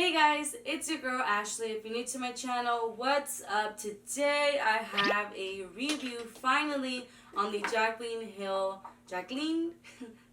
Hey guys, it's your girl Ashley. If you're new to my channel, what's up? Today I have a review finally on the Jaclyn,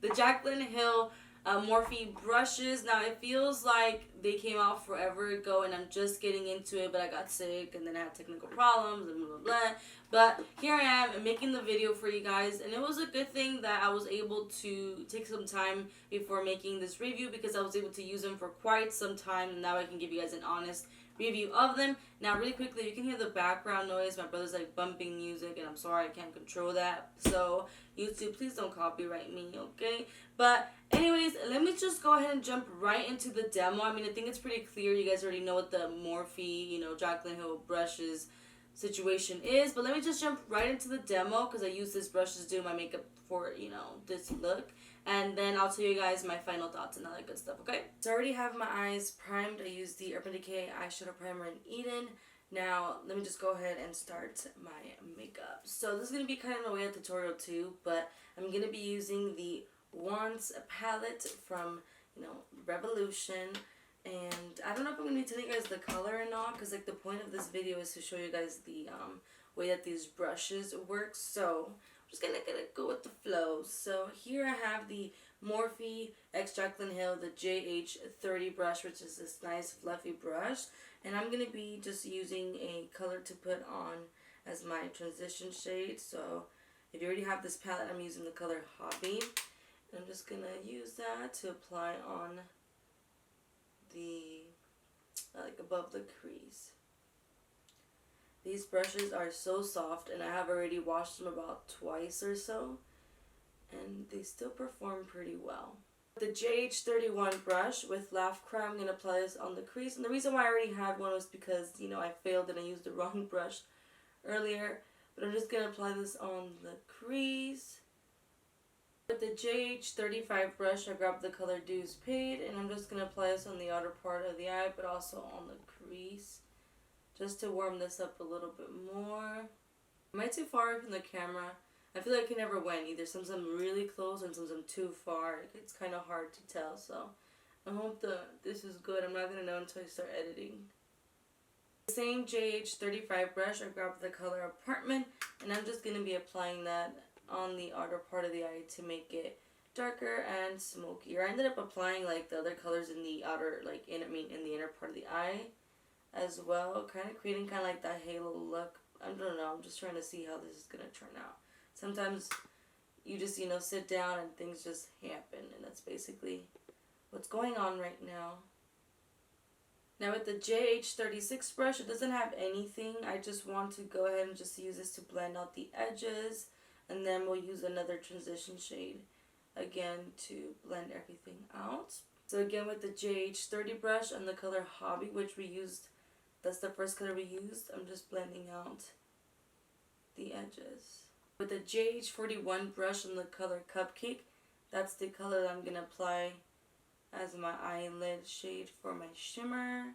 the Jaclyn Hill Morphe brushes. Now it feels like they came out forever ago and I'm just getting into it, but I got sick and then I had technical problems and blah blah blah. But here I am making the video for you guys, and it was a good thing that I was able to take some time before making this review because I was able to use them for quite some time, and now I can give you guys an honest review of them. Now really quickly, you can hear the background noise. My brother's like bumping music and I'm sorry I can't control that, so YouTube, please don't copyright me, okay? But anyways, let me just go ahead and jump right into the demo. I mean, I think it's pretty clear. You guys already know what the Morphe, Jaclyn Hill brushes situation is, but let me just jump right into the demo because I use this brush to do my makeup for, this look, and then I'll tell you guys my final thoughts and all that good stuff, okay? So I already have my eyes primed. I use the Urban Decay eyeshadow primer in Eden. Now, let me just go ahead and start my makeup. So this is going to be kind of a way of tutorial too, but I'm going to be using the Once palette from, Revolution. And I don't know if I'm going to be telling you guys the color or not, because like the point of this video is to show you guys the way that these brushes work. So I'm just gonna go with the flow. So here I have the Morphe x Jaclyn Hill, the JH30 brush, which is this nice fluffy brush. And I'm going to be just using a color to put on as my transition shade. So if you already have this palette, I'm using the color Hobby. And I'm just going to use that to apply on the like above the crease. These brushes are so soft, and I have already washed them about twice or so, and they still perform pretty well. The JH31 brush with Laugh Cry, I'm going to apply this on the crease, and the reason why I already had one was because I failed and I used the wrong brush earlier, but I'm just going to apply this on the crease. With the JH35 brush, I grabbed the color Dues Paid, and I'm just going to apply this on the outer part of the eye, but also on the crease, just to warm this up a little bit more. Am I too far away from the camera? I feel like I can never win. Either sometimes I'm really close and sometimes I'm too far. It's kind of hard to tell, so I hope this is good. I'm not going to know until I start editing. The same JH35 brush, I grabbed the color Apartment, and I'm just going to be applying that on the outer part of the eye to make it darker and smokier. I ended up applying like the other colors in the outer, in the inner part of the eye as well, kind of creating kind of like that halo look. I don't know, I'm just trying to see how this is going to turn out. Sometimes you just, sit down and things just happen, and that's basically what's going on right now. Now with the JH36 brush, it doesn't have anything. I just want to go ahead and just use this to blend out the edges, and then we'll use another transition shade again to blend everything out. So again, with the JH30 brush and the color Hobby, which we used, that's the first color we used, I'm just blending out the edges. With the JH41 brush and the color Cupcake, that's the color that I'm going to apply as my eyelid shade for my shimmer.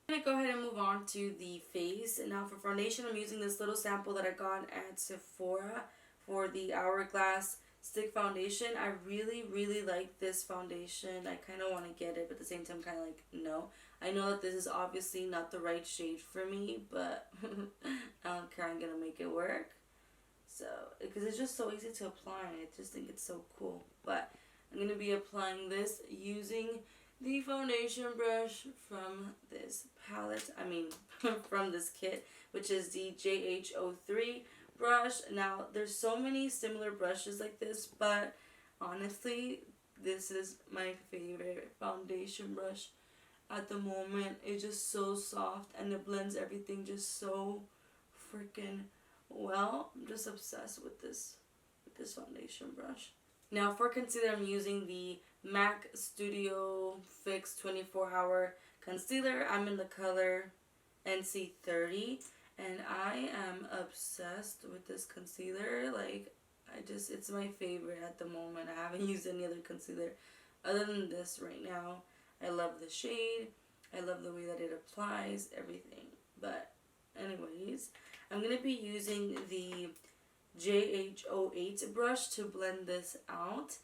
I'm going to go ahead and move on to the face. And now for foundation, I'm using this little sample that I got at Sephora for the Hourglass Stick Foundation. I really like this foundation. I kind of want to get it, but at the same time kind of like no. I know that this is obviously not the right shade for me, but I don't care. I'm going to make it work. So, because it's just so easy to apply, and I just think it's so cool. But I'm going to be applying this using the foundation brush from this palette, from this kit, which is the JH03 brush. Now, there's so many similar brushes like this, but honestly, this is my favorite foundation brush at the moment. It's just so soft, and it blends everything just so freaking well. I'm just obsessed with this foundation brush. Now for concealer, I'm using the MAC Studio Fix 24-Hour Concealer. I'm in the color NC30, and I am obsessed with this concealer. It's my favorite at the moment. I haven't used any other concealer other than this right now. I love the shade. I love the way that it applies everything. But anyways, I'm going to be using the JH08 brush to blend this out.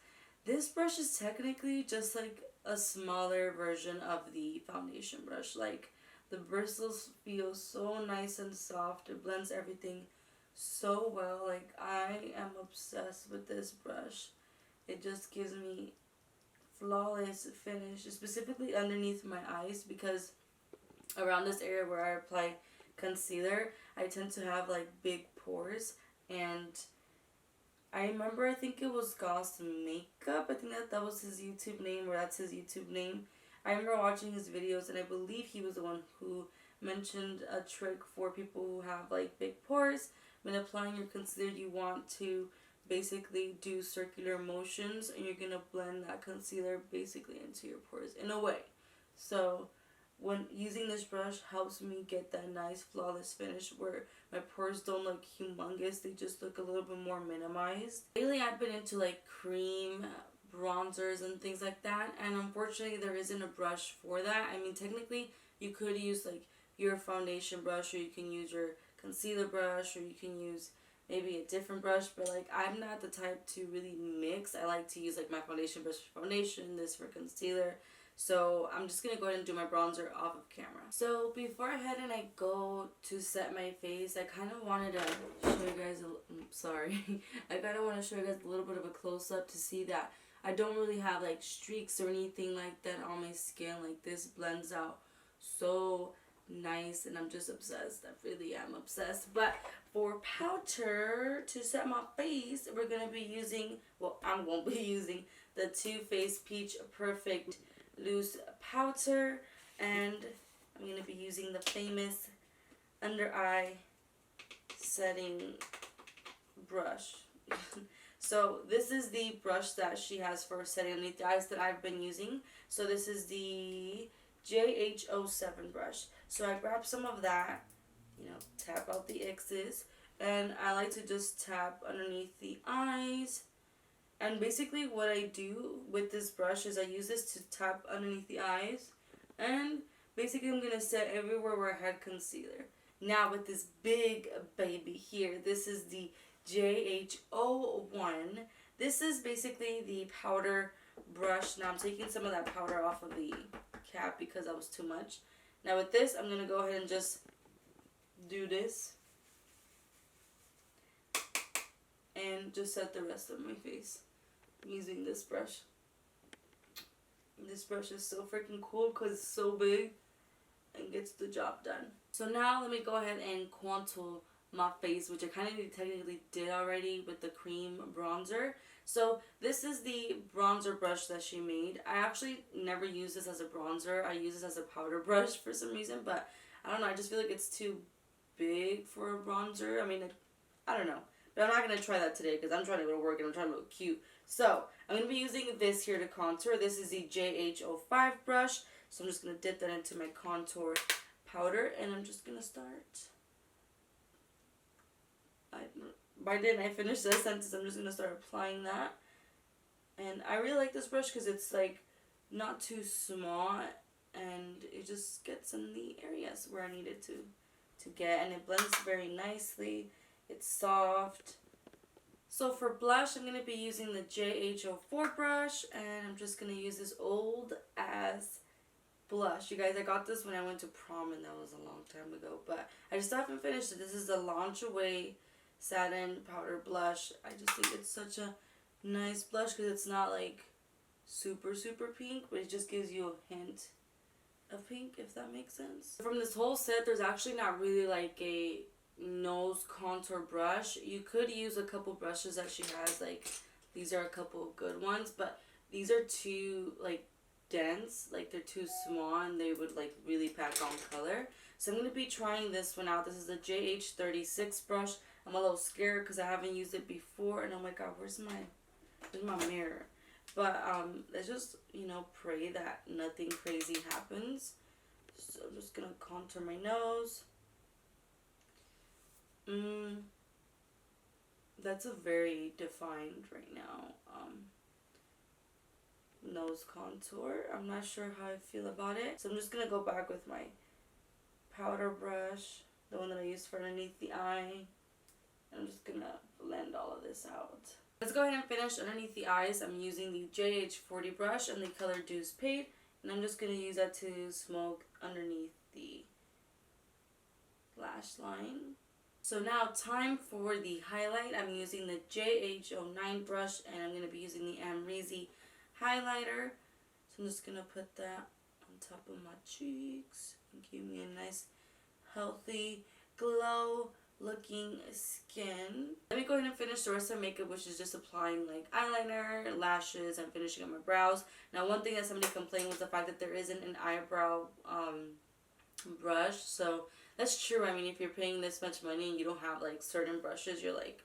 This brush is technically just like a smaller version of the foundation brush. Like, the bristles feel so nice and soft. It blends everything so well. Like, I am obsessed with this brush. It just gives me flawless finish, specifically underneath my eyes, because around this area where I apply concealer, I tend to have like big pores. And I remember, I think it was Goss Makeup, I think that was his YouTube name, or that's his YouTube name. I remember watching his videos, and I believe he was the one who mentioned a trick for people who have like big pores. When applying your concealer, you want to basically do circular motions, and you're going to blend that concealer basically into your pores in a way. So when using this brush helps me get that nice flawless finish where my pores don't look humongous, they just look a little bit more minimized. Lately I've been into like cream bronzers and things like that, and unfortunately there isn't a brush for that. I mean, technically you could use like your foundation brush, or you can use your concealer brush, or you can use maybe a different brush, but like I'm not the type to really mix. I like to use like my foundation brush for foundation, this for concealer. So I'm just going to go ahead and do my bronzer off of camera. So before I head and I go to set my face, I kind of wanted to show you guys, I kind of want to show you guys a little bit of a close-up to see that I don't really have like streaks or anything like that on my skin. Like, this blends out so nice, and I'm just obsessed. I really am obsessed. But for powder to set my face, we're going to be using, I'm going to be using the Too Faced Peach Perfect Loose Powder, and I'm going to be using the famous under eye setting brush. So this is the brush that she has for setting underneath the eyes that I've been using. So this is the JH07 brush. So I grabbed some of that, tap out the X's, and I like to just tap underneath the eyes. And basically what I do with this brush is I use this to tap underneath the eyes, and basically I'm going to set everywhere where I had concealer. Now with this big baby here, this is the JH01. This is basically the powder brush. Now I'm taking some of that powder off of the cap because that was too much. Now with this, I'm going to go ahead and just do this and just set the rest of my face using this brush. This brush is so freaking cool because it's so big and gets the job done. So now let me go ahead and contour my face, which I kind of technically did already with the cream bronzer. So this is the bronzer brush that she made. I actually never use this as a bronzer. I use this as a powder brush for some reason, but I don't know. I just feel like it's too big for a bronzer. I mean, I don't know. But I'm not going to try that today because I'm trying to go to work and I'm trying to look cute. So I'm going to be using this here to contour. This is the JH05 brush. So I'm just going to dip that into my contour powder, and I'm just going to start. Why didn't I finish this sentence? I'm just going to start applying that. And I really like this brush because it's like not too small, and it just gets in the areas where I need it to get, and it blends very nicely. It's soft. So for blush, I'm going to be using the JH04 brush, and I'm just going to use this old ass blush. You guys, I got this when I went to prom, and that was a long time ago, but I just haven't finished it. This is the Launch Away Satin Powder Blush. I just think it's such a nice blush because it's not like super pink, but it just gives you a hint of pink, if that makes sense. From this whole set, there's actually not really like a nose contour brush. You could use a couple brushes that she has, like these are a couple of good ones, but these are too like dense, like they're too small, and they would like really pack on color. So I'm going to be trying this one out. This is the JH36 brush. I'm a little scared because I haven't used it before, and oh my god, where's my mirror? But let's just, pray that nothing crazy happens. So I'm just going to contour my nose. That's a very defined right now nose contour. I'm not sure how I feel about it. So I'm just going to go back with my powder brush, the one that I used for underneath the eye. I'm just going to blend all of this out. Let's go ahead and finish underneath the eyes. I'm using the Jade Ha1 brush and the color Deuce Paid, and I'm just going to use that to smoke underneath the lash line. So now time for the highlight. I'm using the Jade Ha1 brush, and I'm going to be using the Amrezy highlighter. So I'm just going to put that on top of my cheeks and give me a nice healthy glow looking skin. Let me go ahead and finish the rest of my makeup, which is just applying like eyeliner, lashes, and finishing up my brows. Now one thing that somebody complained was the fact that there isn't an eyebrow brush. So that's true. I mean, if you're paying this much money and you don't have like certain brushes, you're like...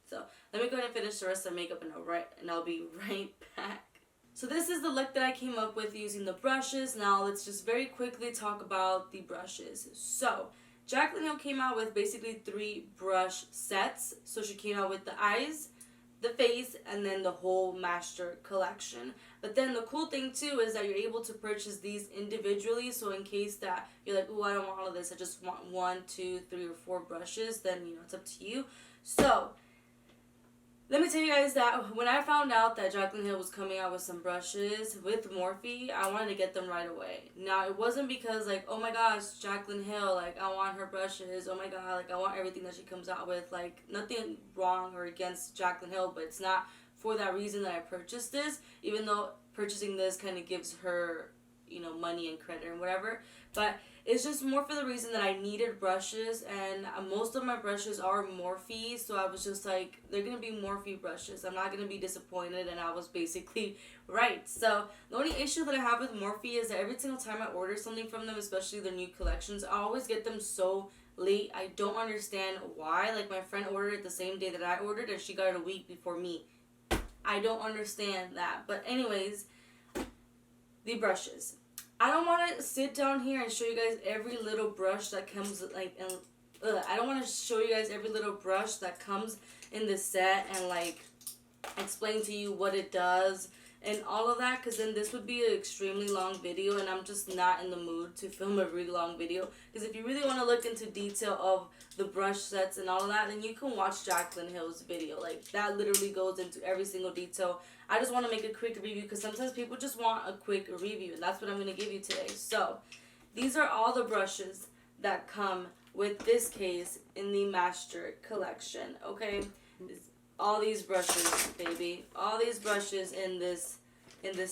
So let me go ahead and finish the rest of the makeup, and I'll be right back. So this is the look that I came up with using the brushes. Now let's just very quickly talk about the brushes. So Jaclyn Hill came out with basically 3 brush sets. So she came out with the eyes, the face, and then the whole master collection. But then the cool thing too is that you're able to purchase these individually. So in case that you're like, oh, I don't want all of this, I just want 1, 2, 3, or 4 brushes, then you know, it's up to you. So let me tell you guys that when I found out that Jaclyn Hill was coming out with some brushes with Morphe, I wanted to get them right away. Now, it wasn't because, like, oh my gosh, Jaclyn Hill, like, I want her brushes, oh my god, like, I want everything that she comes out with. Like, nothing wrong or against Jaclyn Hill, but it's not for that reason that I purchased this, even though purchasing this kind of gives her, you know, money and credit and whatever. But it's just more for the reason that I needed brushes, and most of my brushes are Morphe, so I was just like, they're going to be Morphe brushes. I'm not going to be disappointed, and I was basically right. So the only issue that I have with Morphe is that every single time I order something from them, especially their new collections, I always get them so late. I don't understand why. Like, my friend ordered it the same day that I ordered, and she got it a week before me. I don't understand that. But anyways, the brushes. I don't want to sit down here and show you guys every little brush that comes, like, I don't want to show you guys every little brush that comes in the set and, like, explain to you what it does and all of that, because then this would be an extremely long video, and I'm just not in the mood to film a really long video. Because if you really want to look into detail of the brush sets and all of that, then you can watch Jaclyn Hill's video. Like, that literally goes into every single detail. I just want to make a quick review because sometimes people just want a quick review, and that's what I'm going to give you today. So these are all the brushes that come with this case in the Master Collection, okay? All these brushes, baby. All these brushes in this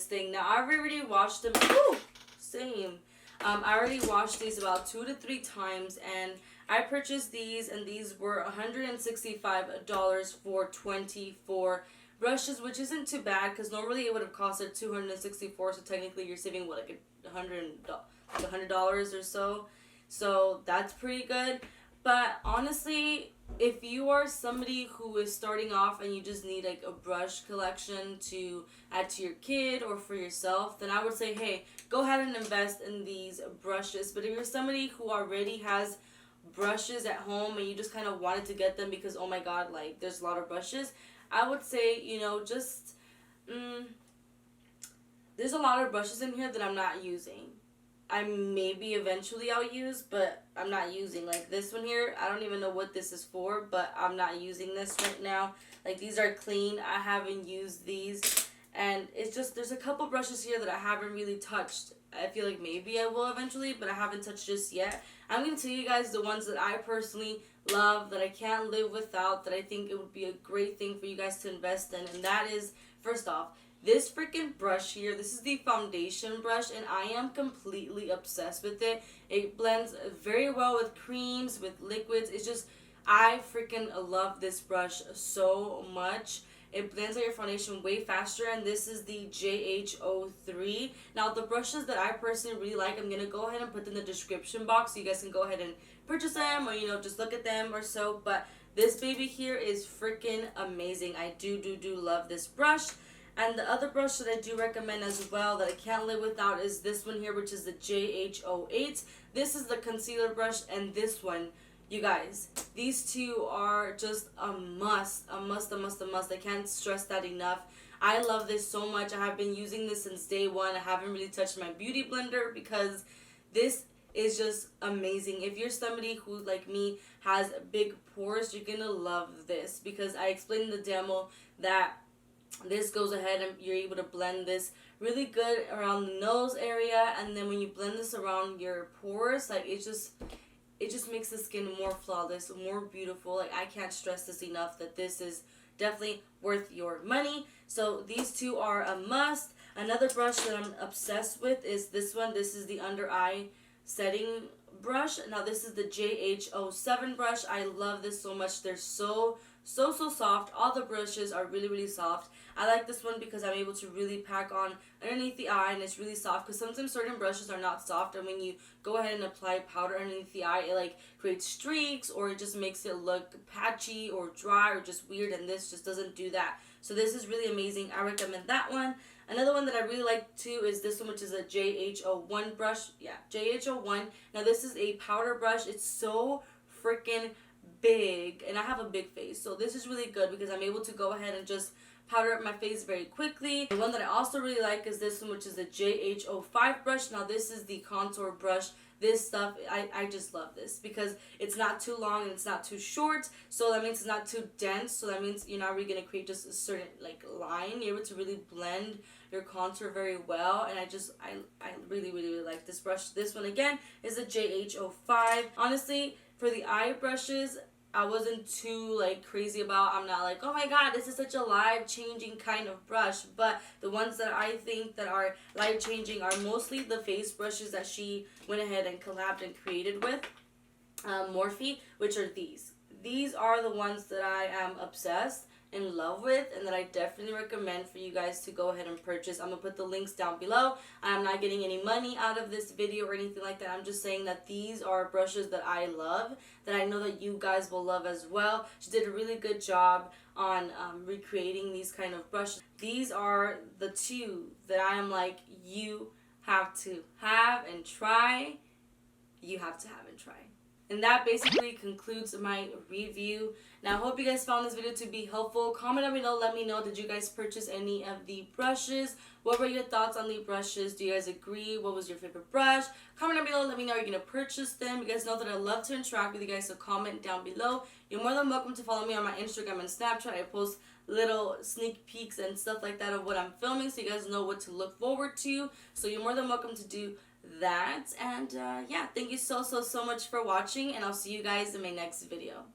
thing. Now, I've already washed them. Woo! Same. I already washed these about 2 to 3 times, and I purchased these, and these were $165 for 24 brushes, which isn't too bad, because normally it would have costed $264, so technically you're saving, what, like $100 or so. So that's pretty good. But honestly, if you are somebody who is starting off and you just need like a brush collection to add to your kid or for yourself, then I would say, hey, go ahead and invest in these brushes. But if you're somebody who already has brushes at home and you just kind of wanted to get them because, oh my god, like, there's a lot of brushes, I would say, you know, just, there's a lot of brushes in here that I'm not using. Maybe eventually I'll use, but I'm not using. Like this one here, I don't even know what this is for, but I'm not using this right now. Like, these are clean. I haven't used these. And it's just, there's a couple brushes here that I haven't really touched. I feel like maybe I will eventually, but I haven't touched just yet. I'm going to tell you guys the ones that I personally love, that I can't live without, that I think it would be a great thing for you guys to invest in. And that is, first off, this freaking brush here. This is the foundation brush, and I am completely obsessed with it. It blends very well with creams, with liquids. It's just, I freaking love this brush so much. It blends out your foundation way faster, and this is the JH03. Now, the brushes that I personally really like, I'm going to go ahead and put in the description box so you guys can go ahead and purchase them, or, you know, just look at them or so. But this baby here is freaking amazing. I do love this brush. And the other brush that I do recommend as well that I can't live without is this one here, which is the JH08. This is the concealer brush, and this one, you guys, these two are just a must. I can't stress that enough. I love this so much. I have been using this since day one. I haven't really touched my beauty blender because this is just amazing. If you're somebody who, like me, has big pores, you're gonna love this, because I explained in the demo that this goes ahead and you're able to blend this really good around the nose area, and then when you blend this around your pores, like it just makes the skin more flawless, more beautiful. Like, I can't stress this enough that this is definitely worth your money. So these two are a must. Another brush that I'm obsessed with is this one. This is the under eye setting brush. Now this is the JH1 brush. I love this so much. They're so soft. All the brushes are really soft. I like this one because I'm able to really pack on underneath the eye, and it's really soft, because sometimes certain brushes are not soft, and when you go ahead and apply powder underneath the eye, it like creates streaks, or it just makes it look patchy or dry or just weird, and this just doesn't do that. So this is really amazing. I recommend that one. Another one that I really like too is this one, which is a JH1 brush. Yeah, JH1. Now this is a powder brush. It's so freaking big, and I have a big face, so this is really good because I'm able to go ahead and just powder up my face very quickly. The one that I also really like is this one, which is a JH1 brush. Now this is the contour brush. This stuff, I just love this because it's not too long and it's not too short, so that means it's not too dense, so that means you're not really going to create just a certain like line. You're able to really blend your contour very well, and I really like this brush. This one again is a JH1. Honestly, for the eye brushes, I wasn't too like crazy about. I'm not like, oh my god, this is such a life-changing kind of brush. But the ones that I think that are life-changing are mostly the face brushes that she went ahead and collabed and created with Morphe, which are these. These are the ones that I am obsessed in love with, and that I definitely recommend for you guys to go ahead and purchase. I'm gonna put the links down below. I'm not getting any money out of this video or anything like that. I'm just saying that these are brushes that I love, that I know that you guys will love as well. She did a really good job on recreating these kind of brushes. These are the two that I am like, you have to have and try. You have to have and try. And that basically concludes my review. Now, I hope you guys found this video to be helpful. Comment down below, let me know, did you guys purchase any of the brushes? What were your thoughts on the brushes? Do you guys agree? What was your favorite brush? Comment down below, let me know, are you going to purchase them? You guys know that I love to interact with you guys, so comment down below. You're more than welcome to follow me on my Instagram and Snapchat. I post little sneak peeks and stuff like that of what I'm filming, so you guys know what to look forward to. So you're more than welcome to do that. And yeah, thank you so much for watching, and I'll see you guys in my next video.